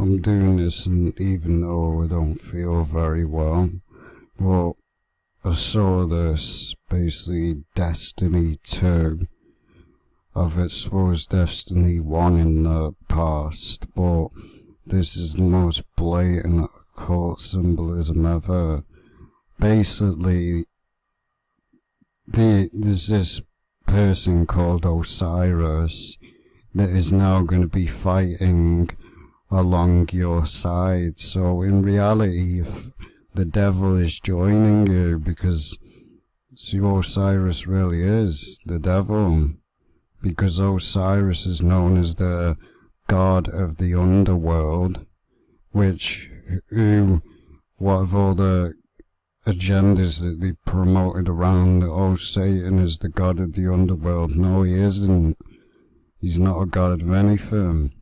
I'm doing this, and even though I don't feel very well, but I saw this, basically Destiny 2. I've exposed Destiny 1 in the past, but this is the most blatant occult symbolism ever. Basically, there's this person called Osiris that is now going to be fighting along your side. So in reality, if the devil is joining you, because see, Osiris really is the devil, because Osiris is known as the god of the underworld, which what of all the agendas that they promoted around, oh, Satan is the god of the underworld. No, he isn't. He's not a god of anything.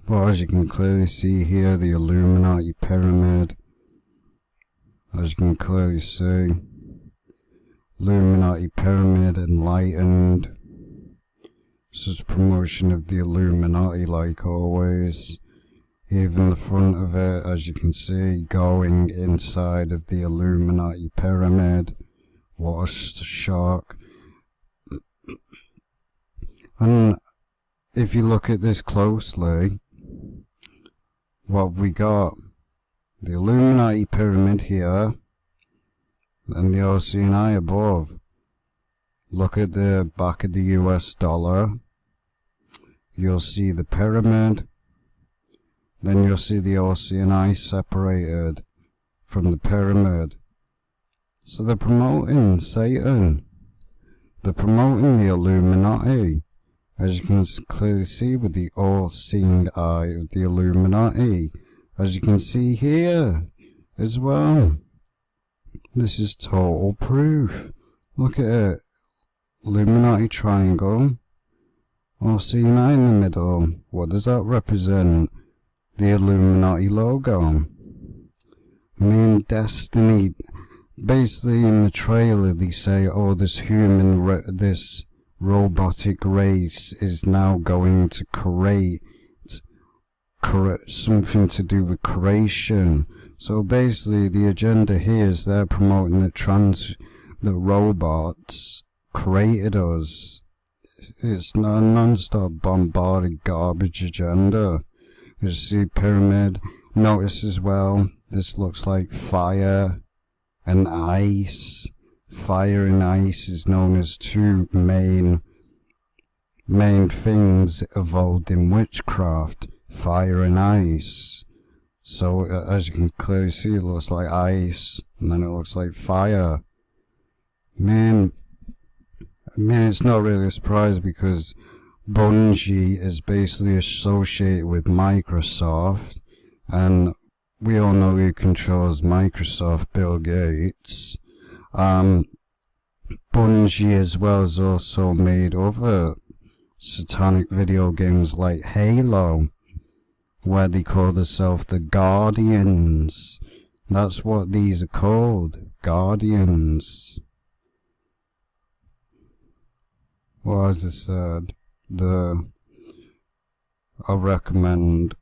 But as you can clearly see here, the Illuminati pyramid, as you can clearly see, Illuminati pyramid enlightened. This is promotion of the Illuminati, like always. Even the front of it, as you can see, going inside of the Illuminati pyramid. What a shock. And if you look at this closely, what have we got? The Illuminati pyramid here, and the Oceani above. Look at the back of the US dollar. You'll see the pyramid. Then you'll see the Oceani separated from the pyramid. So they're promoting Satan. They're promoting the Illuminati. As you can clearly see with the all-seeing eye of the Illuminati. As you can see here as well. This is total proof. Look at it. Illuminati triangle. All-seeing eye in the middle. What does that represent? The Illuminati logo. I mean, Destiny. Basically in the trailer they say, oh, this robotic race is now going to create something to do with creation. So basically the agenda here is they're promoting that the robots created us. It's not a non-stop bombarded garbage agenda. You see pyramid. Notice as well, this looks like fire and ice. Fire and ice is known as two main things evolved in witchcraft. Fire and ice. So as you can clearly see, it looks like ice, and then it looks like fire. Man, it's not really a surprise, because Bungie is basically associated with Microsoft, and we all know who controls Microsoft, Bill Gates. Bungie as well has also made other satanic video games like Halo, where they call themselves the Guardians. That's what these are called, Guardians. Well, as I said, I recommend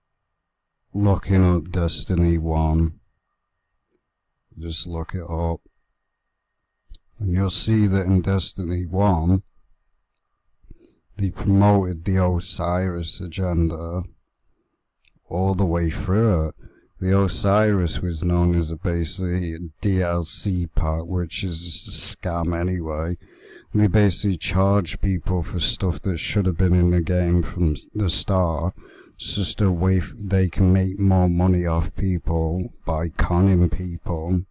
looking up Destiny 1. Just look it up. And you'll see that in Destiny 1, they promoted the Osiris agenda all the way through it. The Osiris was known as basically a DLC pack, which is just a scam anyway. They basically charge people for stuff that should have been in the game from the start. It's just a way they can make more money off people by conning people.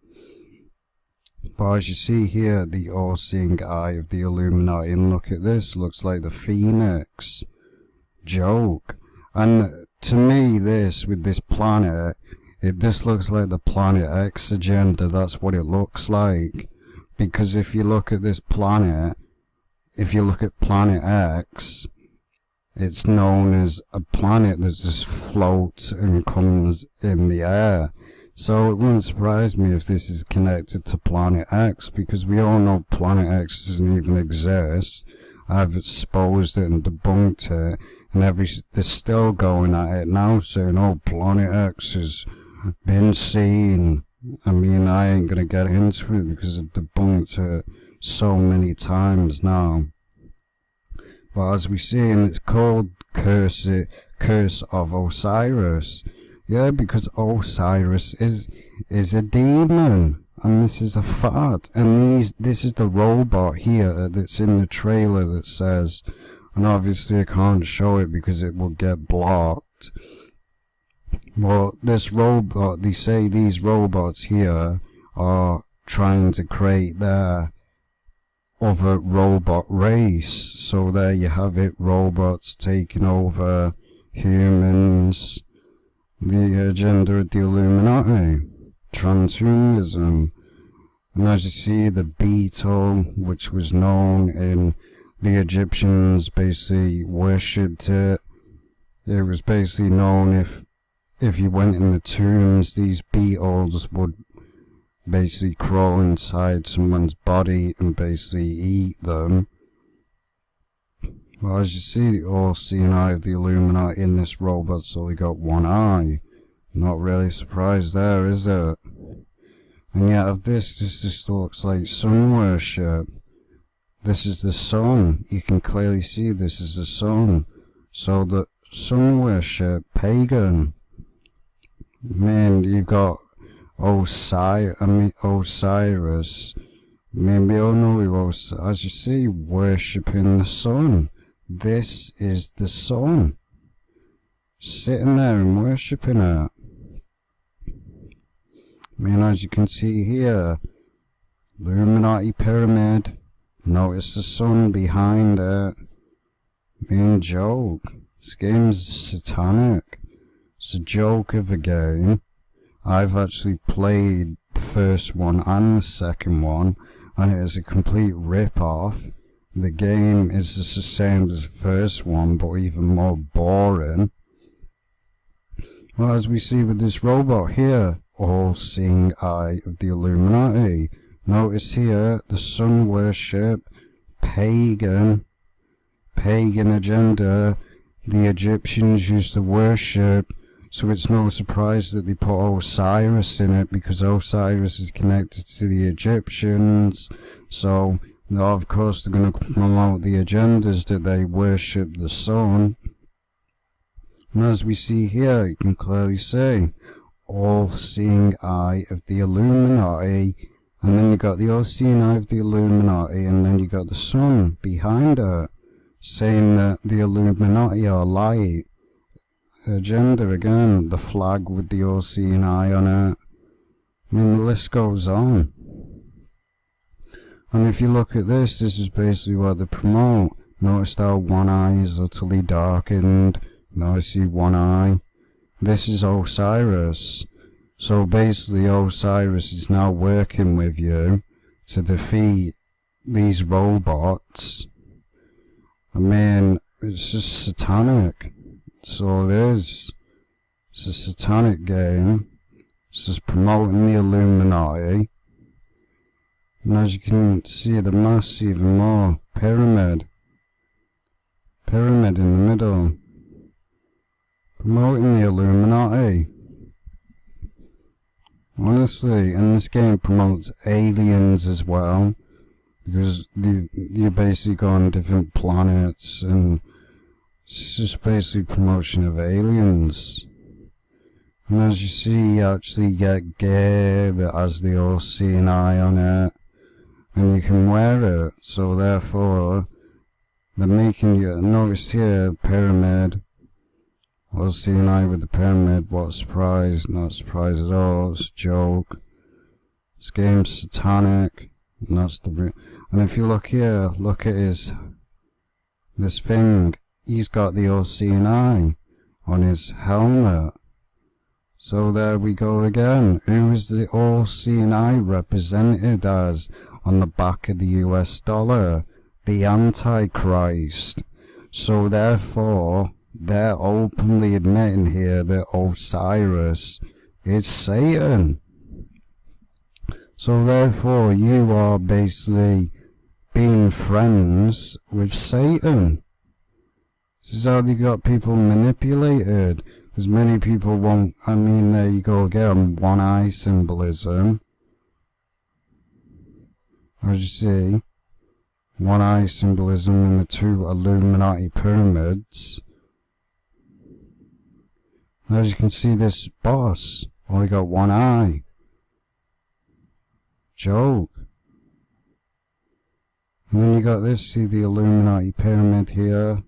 But as you see here, the all-seeing eye of the Illuminati, and look at this, looks like the Phoenix. Joke. And to me, with this planet, this looks like the Planet X agenda. That's what it looks like. Because if you look at this planet, if you look at Planet X, it's known as a planet that just floats and comes in the air. So it wouldn't surprise me if this is connected to Planet X, because we all know Planet X doesn't even exist. I've exposed it and debunked it. and they're still going at it now, saying, oh, Planet X has been seen. I mean, I ain't gonna get into it because I've debunked it so many times now. But as we see, and it's called Curse of Osiris. Yeah, because Osiris is a demon, and this is a fact. And this is the robot here that's in the trailer that says, and obviously I can't show it because it will get blocked. Well, this robot, they say these robots here are trying to create their other robot race. So there you have it, robots taking over humans, the agenda of the Illuminati, transhumanism. And as you see, the beetle, which was known in the Egyptians, basically worshipped it. It was basically known if you went in the tombs, these beetles would basically crawl inside someone's body and basically eat them. Well, as you see, the all-seeing eye of the Illuminati in this robot's only got one eye. Not really surprised there, is it? And yet of this just looks like sun worship. This is the sun. You can clearly see this is the sun. So the sun worship, pagan. Man, you've got Osiris. Maybe all know who as you see, worshipping the sun. This is the sun. Sitting there and worshipping it. I mean, as you can see here, Illuminati pyramid. Notice the sun behind it. Main joke. This game's satanic. It's a joke of a game. I've actually played the first one and the second one, and it is a complete rip-off. The game is just the same as the first one, but even more boring. Well, as we see with this robot here, all-seeing eye of the Illuminati. Notice here, the sun worship, pagan agenda. The Egyptians used to worship, so it's no surprise that they put Osiris in it, because Osiris is connected to the Egyptians. So, of course, they're going to promote the agendas that they worship the sun. And as we see here, you can clearly see all-seeing eye of the Illuminati, and then you got the all-seeing eye of the Illuminati, and then you got the sun behind it, saying that the Illuminati are light. Agenda again, the flag with the all-seeing eye on it. I mean, the list goes on. And if you look at this is basically what they promote. Notice how one eye is utterly darkened. Now I see one eye. This is Osiris. So basically Osiris is now working with you to defeat these robots. I mean, it's just satanic. That's all it is. It's a satanic game. It's just promoting the Illuminati. And as you can see, the mass even more. Pyramid. Pyramid in the middle. Promoting the Illuminati. Honestly, and this game promotes aliens as well. Because you basically go on different planets, and it's just basically promotion of aliens. And as you see, you actually get gear that has the all-seeing eye on it, and you can wear it. So therefore, they're making you, notice here, pyramid, all-seeing eye with the pyramid. What a surprise. Not a surprise at all. It's a joke. This game's satanic, and that's the and if you look here, look at this thing. He's got the all-seeing eye on his helmet. So there we go again. Who is the all-seeing eye represented as on the back of the US dollar? The Antichrist. So therefore, they're openly admitting here that Osiris is Satan. So therefore, you are basically being friends with Satan. This is how they got people manipulated. Because many people won't. I mean, there you go again. One eye symbolism. As you see, one eye symbolism in the two Illuminati pyramids. As you can see, this boss only got one eye. Joke. And then you got this, see the Illuminati pyramid here.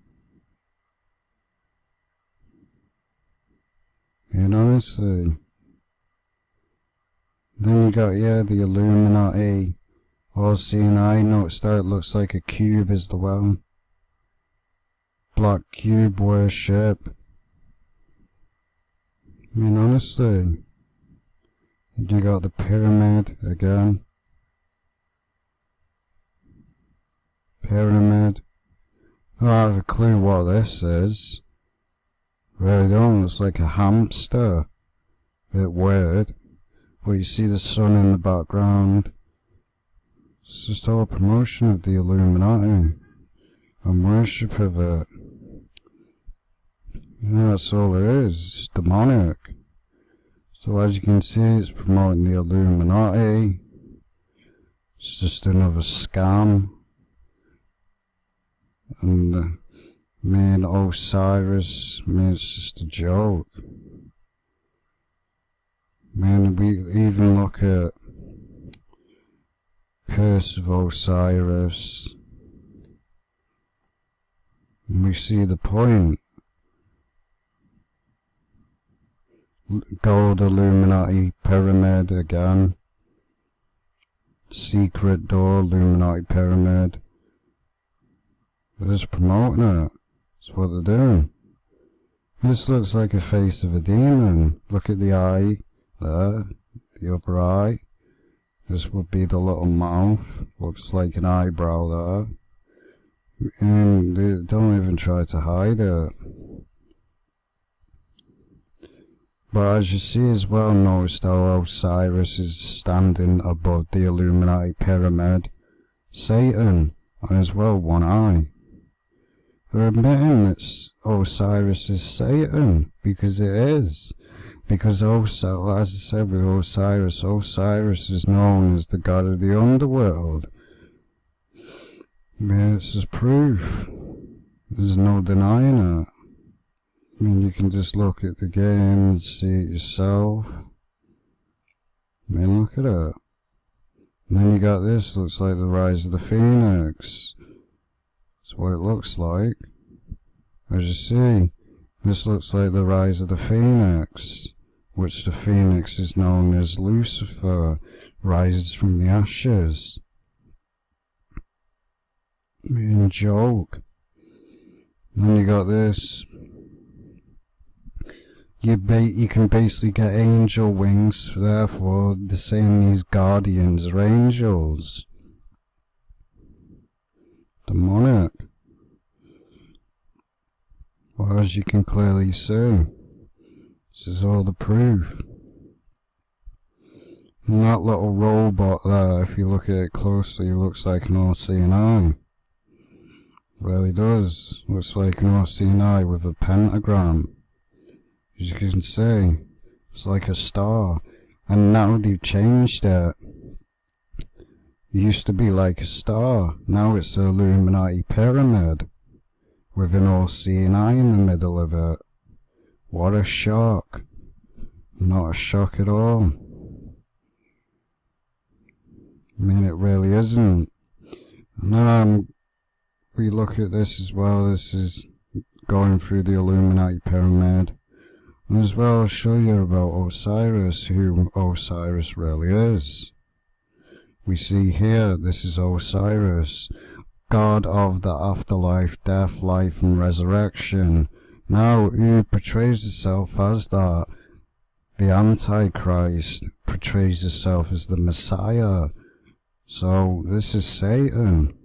You know, honestly. Then you got, yeah, the Illuminati. All-seeing eye. Notice that it looks like a cube as well. Black cube worship. I mean, honestly. And you got the pyramid again. Pyramid. I don't have a clue what this is. Really don't. It's like a hamster. Bit weird. But you see the sun in the background. It's just all promotion of the Illuminati and worship of it. Yeah, that's all it is. It's demonic. So as you can see, it's promoting the Illuminati. It's just another scam. And me and Osiris, it's just a joke. Man, we even look at Curse of Osiris, and we see the point. Gold Illuminati pyramid again. Secret door Illuminati pyramid. They're just promoting it. That's what they're doing. This looks like a face of a demon. Look at the eye there, the other eye. This would be the little mouth. Looks like an eyebrow there. And they don't even try to hide it. But as you see as well, notice how Osiris is standing above the Illuminati pyramid. Satan, and as well one eye. They're admitting that Osiris is Satan, because it is. Because also, as I said with Osiris, Osiris is known as the god of the underworld. I mean, this is proof. There's no denying it. I mean, you can just look at the game and see it yourself. I mean, look at it. And then you got this, looks like the Rise of the Phoenix. That's what it looks like. As you see, this looks like the Rise of the Phoenix, which the Phoenix is known as Lucifer, rises from the ashes. I mean, joke. Then you got this. You can basically get angel wings, therefore they're saying these guardians are angels. Demonic. Well, as you can clearly see, this is all the proof. And that little robot there, if you look at it closely, looks like an all-seeing eye. Really does. Looks like an all-seeing eye with a pentagram. As you can see, it's like a star. And now they've changed it. It used to be like a star. Now it's the Illuminati pyramid, with an all-seeing eye in the middle of it. What a shock. Not a shock at all. I mean, it really isn't. And then we look at this as well. This is going through the Illuminati pyramid. And as well, I'll show you about Osiris, who Osiris really is. We see here, this is Osiris, god of the afterlife, death, life and resurrection. Now, who portrays himself as that? The Antichrist portrays himself as the Messiah. So, this is Satan.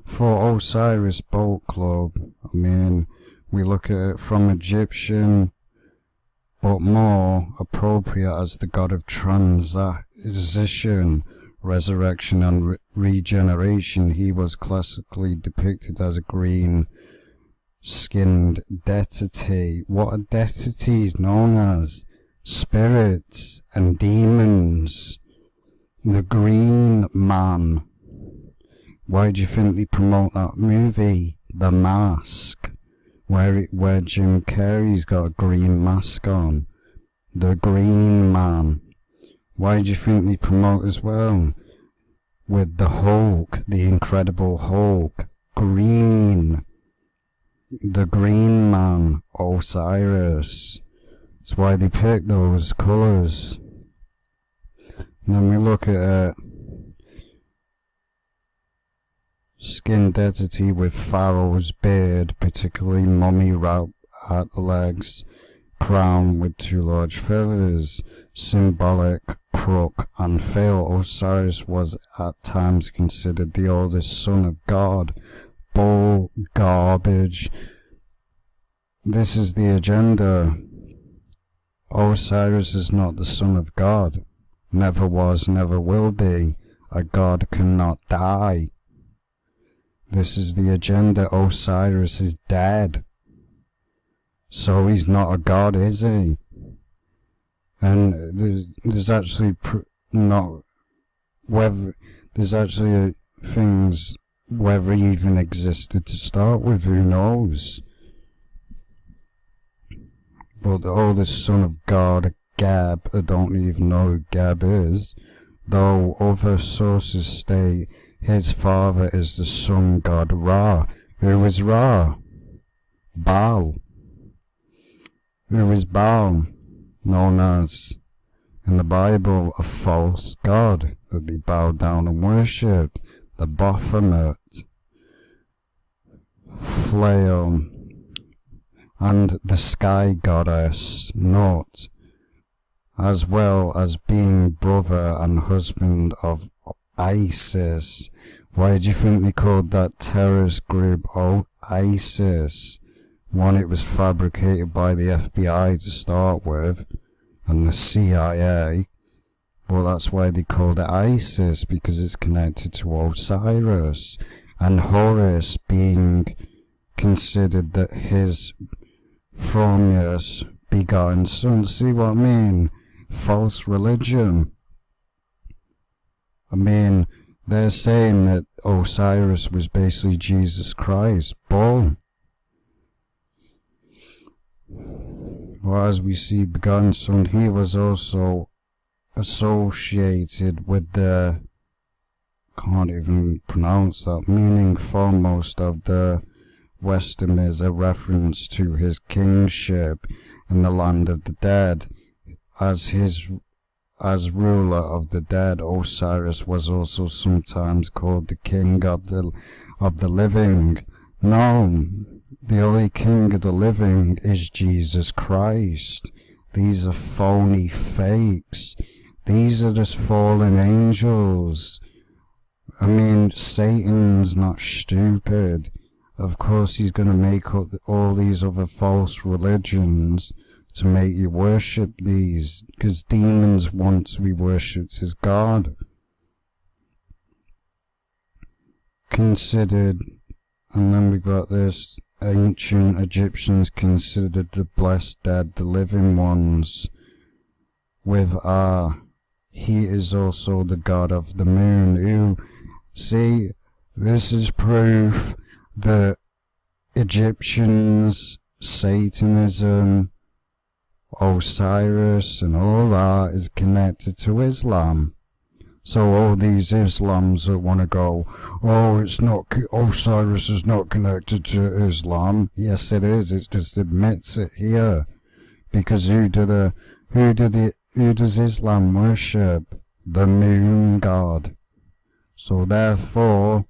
For Osiris Boat Club, I mean, we look at it from Egyptian, but more appropriate as the god of transition, resurrection and regeneration. He was classically depicted as a green skinned deity. What are deities known as? Spirits and demons. The Green Man. Why do you think they promote that movie, The Mask, where Jim Carrey's got a green mask on? The Green Man. Why do you think they promote as well? With the Hulk, the Incredible Hulk, green. The Green Man, Osiris. That's why they pick those colours. And then we look at skin deity with Pharaoh's beard, particularly mummy wrap at the legs, crown with 2 large feathers, symbolic crook and fail. Osiris was at times considered the oldest son of God. Bull garbage. This is the agenda. Osiris is not the son of God. Never was, never will be. A god cannot die. This is the agenda. Osiris is dead. So he's not a god, is he? And there's actually not whether there's actually things whether he even existed to start with, who knows? But the oldest son of God, Geb, I don't even know who Geb is, though other sources state his father is the sun god Ra. Who is Ra? Baal. Who is Baal? Known as, in the Bible, a false god that they bowed down and worshipped. The Baphomet, Flail, and the sky goddess Nut, as well as being brother and husband of Isis. Why do you think they called that terrorist group ISIS? One, it was fabricated by the FBI to start with, and the CIA. Well, that's why they called it ISIS, because it's connected to Osiris, and Horus being considered that his Phroneus begotten son. See what I mean? False religion. I mean, they're saying that Osiris was basically Jesus Christ. Bull. Well, as we see, begotten son, he was also associated with the, can't even pronounce that, meaning foremost of the Western is a reference to his kingship in the land of the dead. As ruler of the dead, Osiris was also sometimes called the king of the living. No, the only king of the living is Jesus Christ. These are phony fakes. These are just fallen angels. I mean, Satan's not stupid. Of course he's going to make up all these other false religions to make you worship these, because demons want to be worshipped as God. Considered, and then we got this, ancient Egyptians considered the blessed dead the living ones. With he is also the god of the moon. Who, see, this is proof that Egyptians, Satanism, Osiris and all that is connected to Islam. So all these Islams that want to go, oh, it's not, Osiris is not connected to Islam. Yes, it is. It just admits it here. Because who does Islam worship? The moon god. So therefore,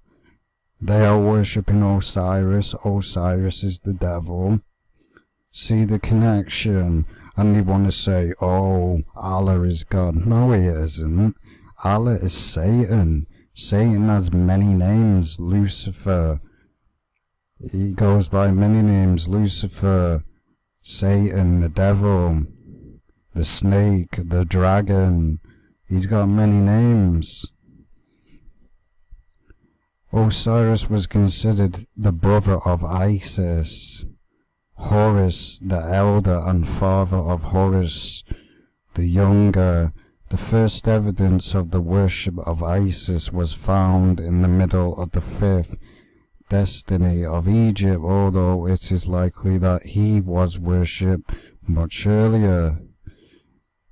they are worshipping Osiris. Osiris is the devil. See the connection? And they want to say, oh, Allah is God. No, he isn't. Allah is Satan. Satan has many names. Lucifer. He goes by many names. Lucifer, Satan, the devil, the snake, the dragon. He's got many names. Osiris was considered the brother of Isis. Horus the elder and father of Horus the younger. The first evidence of the worship of Isis was found in the middle of the 5th destiny of Egypt, although it is likely that he was worshipped much earlier.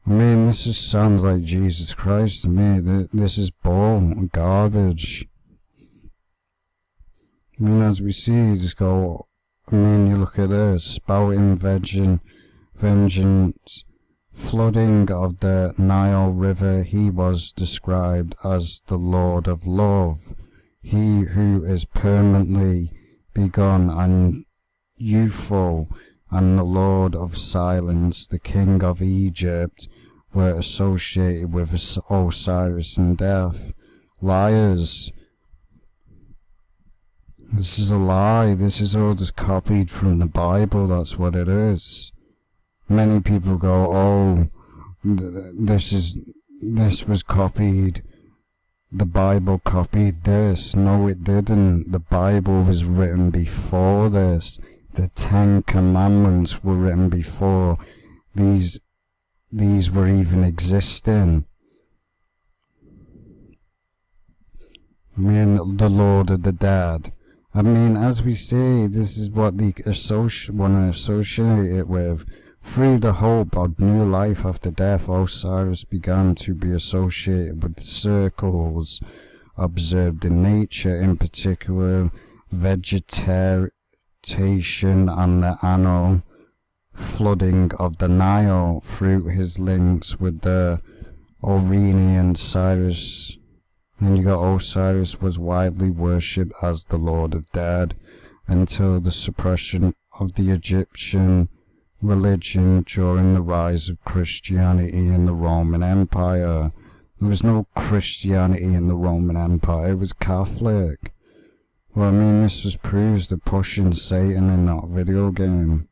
I mean, this just sounds like Jesus Christ to me. This is bull, garbage. I mean, as we see, you just go, I mean, you look at this, spouting vengeance, flooding of the Nile River. He was described as the Lord of Love, he who is permanently begun and youthful, and the Lord of Silence, the King of Egypt, were associated with Osiris and death. Liars. This is a lie. This is all just copied from the Bible. That's what it is. Many people go, oh, this was copied. The Bible copied this. No, it didn't. The Bible was written before this. The 10 Commandments were written before these were even existing. I mean, the Lord of the Dead. I mean, as we say, this is what they want to associate it with. Through the hope of new life after death, Osiris began to be associated with the circles observed in nature, in particular vegetation and the annual flooding of the Nile. Through his links with the Oranian Cyrus. And you got Osiris was widely worshipped as the Lord of Dead until the suppression of the Egyptian religion during the rise of Christianity in the Roman Empire. There was no Christianity in the Roman Empire, it was Catholic. Well, I mean, this just proves the pushing Satan in that video game.